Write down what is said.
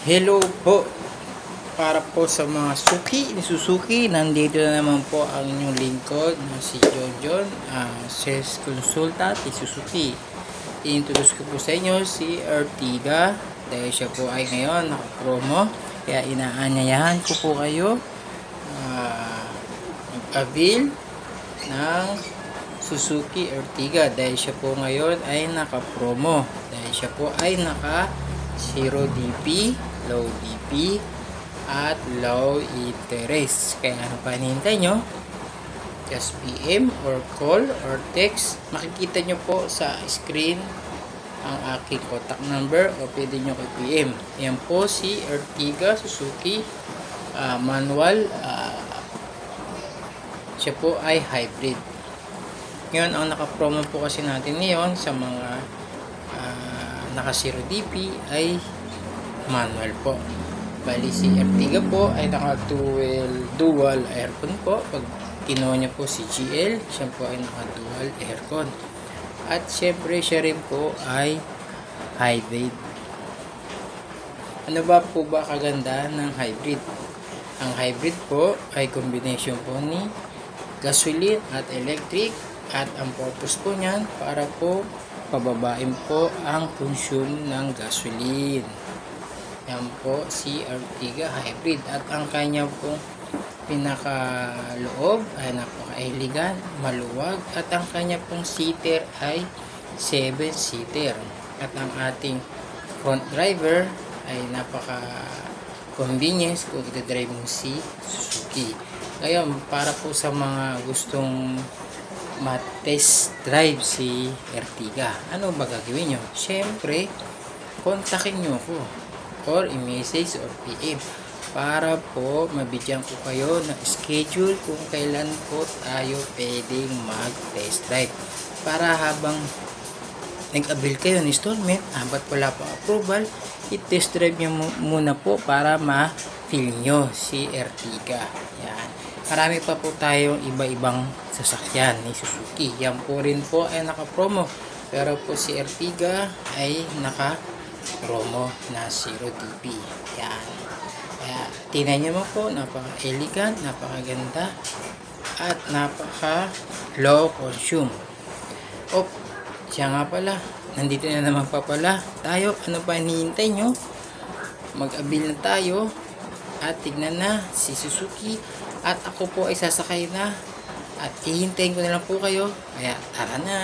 Hello po, para po sa mga suki ni Suzuki. Nandito na naman po ang inyong lingkod na si John, sales consultant ni Suzuki. I-introduce ko po sa inyo si Ertiga dahil siya po ay ngayon naka-promo, kaya inaanyayahan ko po kayo mag-avail ng Suzuki Ertiga dahil siya po ngayon ay naka-promo, dahil siya po ay naka 0 DP, low DP at low interest. Kaya ano pa hinihintay nyo? Just PM or call or text. Makikita nyo po sa screen ang aking contact number o pwede nyo kay PM. Yan po si Ertiga Suzuki manual. Siya po ay hybrid. Ngayon, ang naka-promo po kasi natin ngayon sa mga naka 0 DP ay manual po. Bali si Ertiga po ay naka dual aircon po. Pag kinuha niya po si GL, siya po ay naka dual aircon. At syempre siya rin po ay hybrid. Ano ba po ba kaganda ng hybrid? Ang hybrid po ay combination po ni gasoline at electric, at ang purpose po niyan para po pababain po ang consume ng gasoline. Yan po si Ertiga Hybrid, at ang kanya pong pinakaloob ay napaka-elegant, maluwag, at ang kanya pong seater ay 7-seater, at ang ating front driver ay napaka-convenience kung ito-drive mo si Suzuki. Ngayon, para po sa mga gustong test drive si Ertiga, ano ba gagawin nyo? Siyempre, kontakin nyo ko or i-message or PM para po mabigyan ko kayo ng schedule kung kailan po tayo pwedeng mag-test drive, para habang nag-avail kayo ng installment, ba't wala pa approval, i-test drive nyo muna po para ma-feel nyo si Ertiga. Yan. Marami pa po tayong iba-ibang sasakyan ni Suzuki. Yan po rin po ay naka-promo. Pero po si Ertiga ay naka-promo na 0 DP. Yan. Kaya tingnan nyo mo po, napaka-elegant, napakaganda, at napaka-low consume. Siya nga pala. Nandito na naman pa pala tayo. Ano pa hinihintay nyo? Mag-avail na tayo. At tignan na si Suzuki. At ako po ay sasakay na. At hihintayin ko na lang po kayo. Kaya tara na.